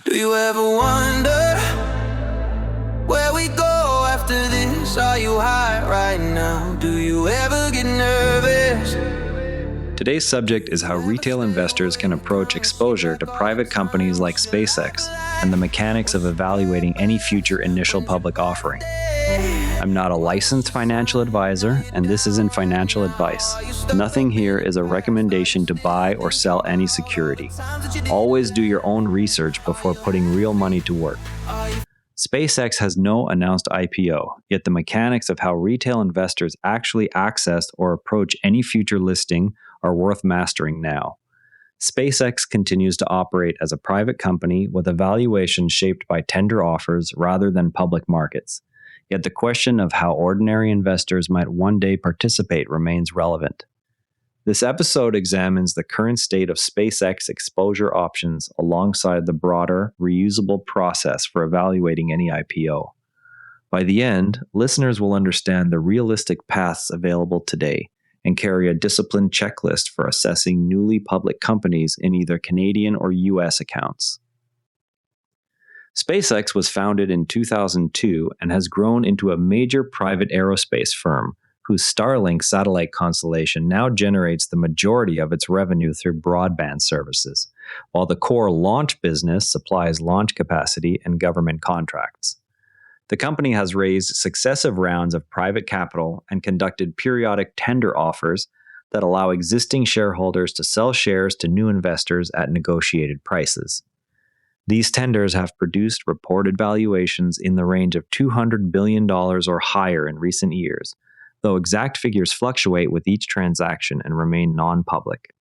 Do you ever wonder where we go after this? Are you high right now? Do you ever get nervous? Today's subject is how retail investors can approach exposure to private companies like SpaceX and the mechanics of evaluating any future initial public offering. I'm not a licensed financial advisor, and this isn't financial advice. Nothing here is a recommendation to buy or sell any security. Always do your own research before putting real money to work. SpaceX has no announced IPO, yet the mechanics of how retail investors actually access or approach any future listing are worth mastering now. SpaceX continues to operate as a private company with a valuation shaped by tender offers rather than public markets. Yet the question of how ordinary investors might one day participate remains relevant. This episode examines the current state of SpaceX exposure options alongside the broader, reusable process for evaluating any IPO. By the end, listeners will understand the realistic paths available today and carry a disciplined checklist for assessing newly public companies in either Canadian or US accounts. SpaceX was founded in 2002 and has grown into a major private aerospace firm whose Starlink satellite constellation now generates the majority of its revenue through broadband services, while the core launch business supplies launch capacity and government contracts. The company has raised successive rounds of private capital and conducted periodic tender offers that allow existing shareholders to sell shares to new investors at negotiated prices. These tenders have produced reported valuations in the range of $200 billion or higher in recent years, though exact figures fluctuate with each transaction and remain non-public.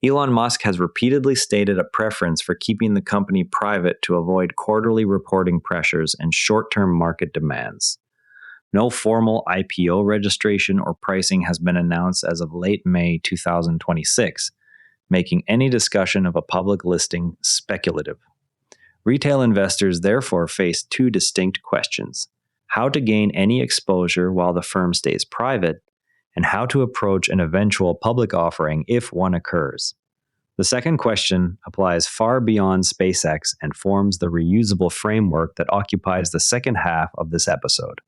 Elon Musk has repeatedly stated a preference for keeping the company private to avoid quarterly reporting pressures and short-term market demands. No formal IPO registration or pricing has been announced as of late May 2026, making any discussion of a public listing speculative. Retail investors therefore face two distinct questions: how to gain any exposure while the firm stays private, and how to approach an eventual public offering if one occurs. The second question applies far beyond SpaceX and forms the reusable framework that occupies the second half of this episode.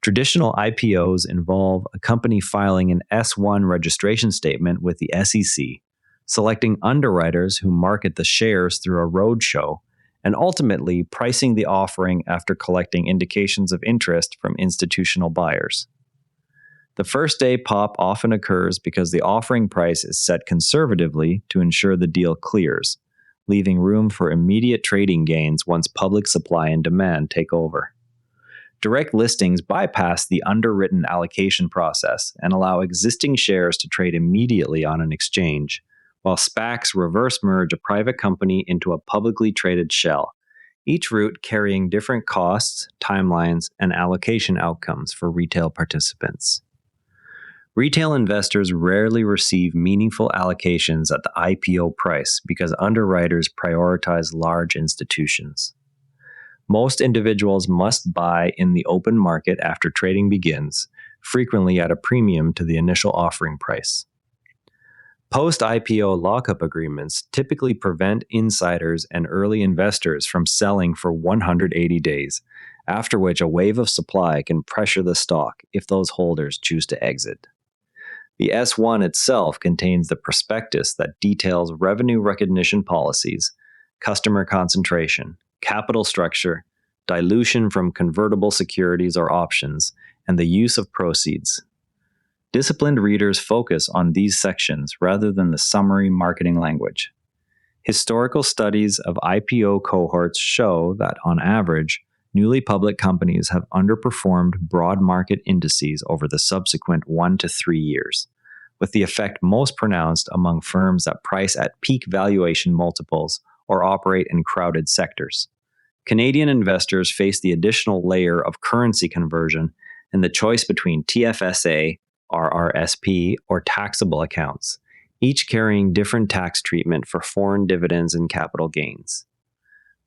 Traditional IPOs involve a company filing an S-1 registration statement with the SEC, selecting underwriters who market the shares through a roadshow, and ultimately pricing the offering after collecting indications of interest from institutional buyers. The first day pop often occurs because the offering price is set conservatively to ensure the deal clears, leaving room for immediate trading gains once public supply and demand take over. Direct listings bypass the underwritten allocation process and allow existing shares to trade immediately on an exchange, while SPACs reverse merge a private company into a publicly traded shell, each route carrying different costs, timelines, and allocation outcomes for retail participants. Retail investors rarely receive meaningful allocations at the IPO price because underwriters prioritize large institutions. Most individuals must buy in the open market after trading begins, frequently at a premium to the initial offering price. Post-IPO lockup agreements typically prevent insiders and early investors from selling for 180 days, after which a wave of supply can pressure the stock if those holders choose to exit. The S-1 itself contains the prospectus that details revenue recognition policies, customer concentration, capital structure, dilution from convertible securities or options, and the use of proceeds. Disciplined readers focus on these sections rather than the summary marketing language. Historical studies of IPO cohorts show that, on average, newly public companies have underperformed broad market indices over the subsequent 1 to 3 years, with the effect most pronounced among firms that price at peak valuation multiples or operate in crowded sectors. Canadian investors face the additional layer of currency conversion and the choice between TFSA, RRSP, or taxable accounts, each carrying different tax treatment for foreign dividends and capital gains.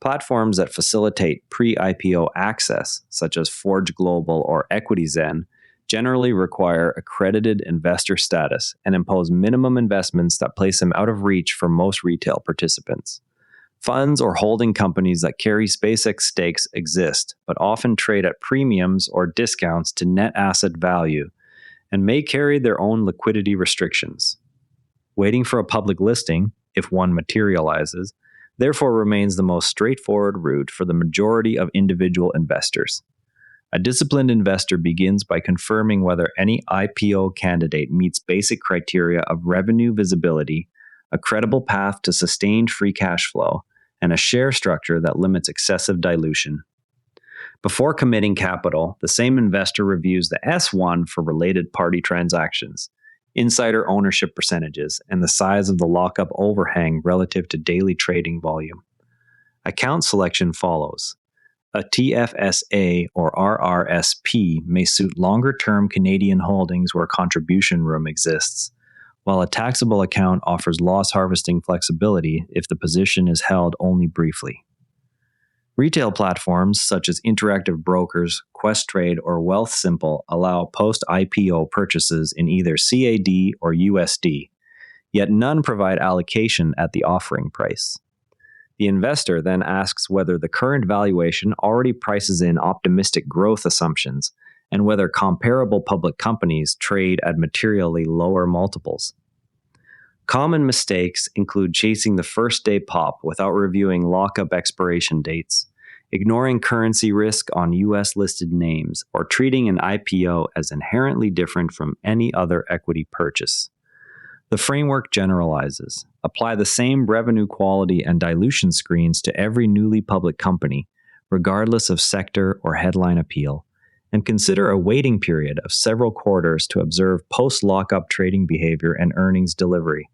Platforms that facilitate pre-IPO access, such as Forge Global or EquityZen, generally require accredited investor status and impose minimum investments that place them out of reach for most retail participants. Funds or holding companies that carry SpaceX stakes exist, but often trade at premiums or discounts to net asset value and may carry their own liquidity restrictions. Waiting for a public listing, if one materializes, therefore remains the most straightforward route for the majority of individual investors. A disciplined investor begins by confirming whether any IPO candidate meets basic criteria of revenue visibility, a credible path to sustained free cash flow, and a share structure that limits excessive dilution. Before committing capital, the same investor reviews the S1 for related party transactions, insider ownership percentages, and the size of the lockup overhang relative to daily trading volume. Account selection follows. A TFSA or RRSP may suit longer-term Canadian holdings where contribution room exists, while a taxable account offers loss harvesting flexibility if the position is held only briefly. Retail platforms such as Interactive Brokers, Questrade, or Wealthsimple allow post-IPO purchases in either CAD or USD, yet none provide allocation at the offering price. The investor then asks whether the current valuation already prices in optimistic growth assumptions and whether comparable public companies trade at materially lower multiples. Common mistakes include chasing the first day pop without reviewing lockup expiration dates, ignoring currency risk on US listed names, or treating an IPO as inherently different from any other equity purchase. The framework generalizes. Apply the same revenue quality and dilution screens to every newly public company, regardless of sector or headline appeal, and consider a waiting period of several quarters to observe post-lockup trading behavior and earnings delivery.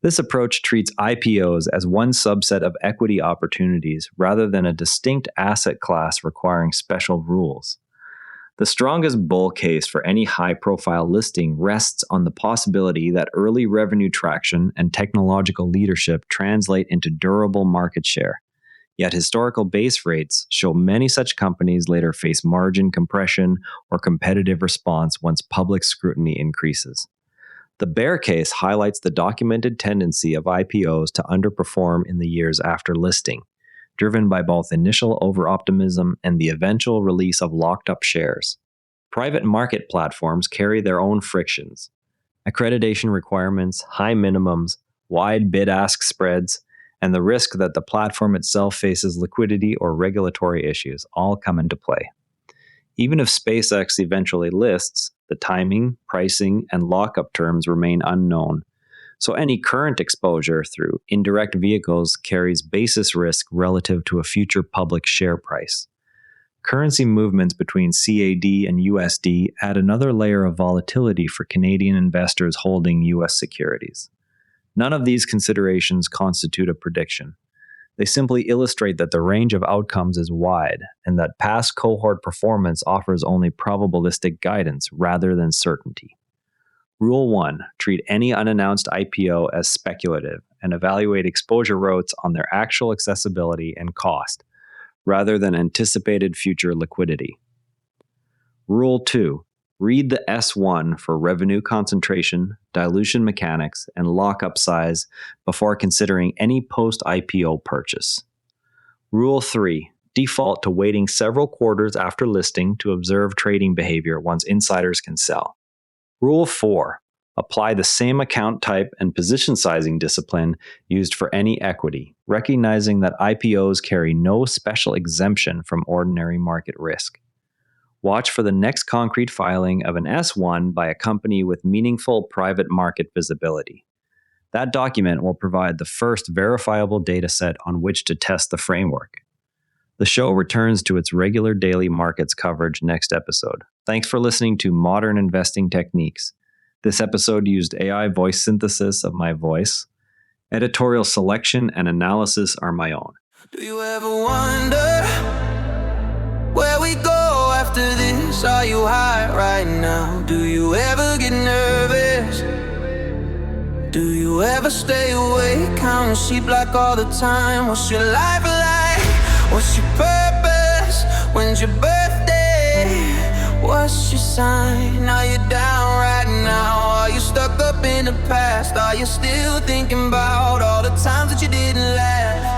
This approach treats IPOs as one subset of equity opportunities rather than a distinct asset class requiring special rules. The strongest bull case for any high-profile listing rests on the possibility that early revenue traction and technological leadership translate into durable market share. Yet historical base rates show many such companies later face margin compression or competitive response once public scrutiny increases. The bear case highlights the documented tendency of IPOs to underperform in the years after listing, driven by both initial overoptimism and the eventual release of locked-up shares. Private market platforms carry their own frictions. Accreditation requirements, high minimums, wide bid-ask spreads, and the risk that the platform itself faces liquidity or regulatory issues all come into play. Even if SpaceX eventually lists, the timing, pricing, and lockup terms remain unknown, so any current exposure through indirect vehicles carries basis risk relative to a future public share price. Currency movements between CAD and USD add another layer of volatility for Canadian investors holding US securities. None of these considerations constitute a prediction. They simply illustrate that the range of outcomes is wide and that past cohort performance offers only probabilistic guidance rather than certainty. Rule 1. Treat any unannounced IPO as speculative and evaluate exposure routes on their actual accessibility and cost, rather than anticipated future liquidity. Rule 2. Read the S1 for revenue concentration, dilution mechanics, and lockup size before considering any post-IPO purchase. Rule 3. Default to waiting several quarters after listing to observe trading behavior once insiders can sell. Rule 4. Apply the same account type and position sizing discipline used for any equity, recognizing that IPOs carry no special exemption from ordinary market risk. Watch for the next concrete filing of an S1 by a company with meaningful private market visibility. That document will provide the first verifiable dataset on which to test the framework. The show returns to its regular daily markets coverage next episode. Thanks for listening to Modern Investing Techniques. This episode used AI voice synthesis of my voice. Editorial selection and analysis are my own. Do you ever wonder where we go after this? Are you high right now? Do you ever get nervous? Do you ever stay awake, counting sheep like all the time? What's your life like? What's your purpose? When's your birthday? What's your sign? Are you down right now? Are you stuck up in the past? Are you still thinking about all the times that you didn't laugh?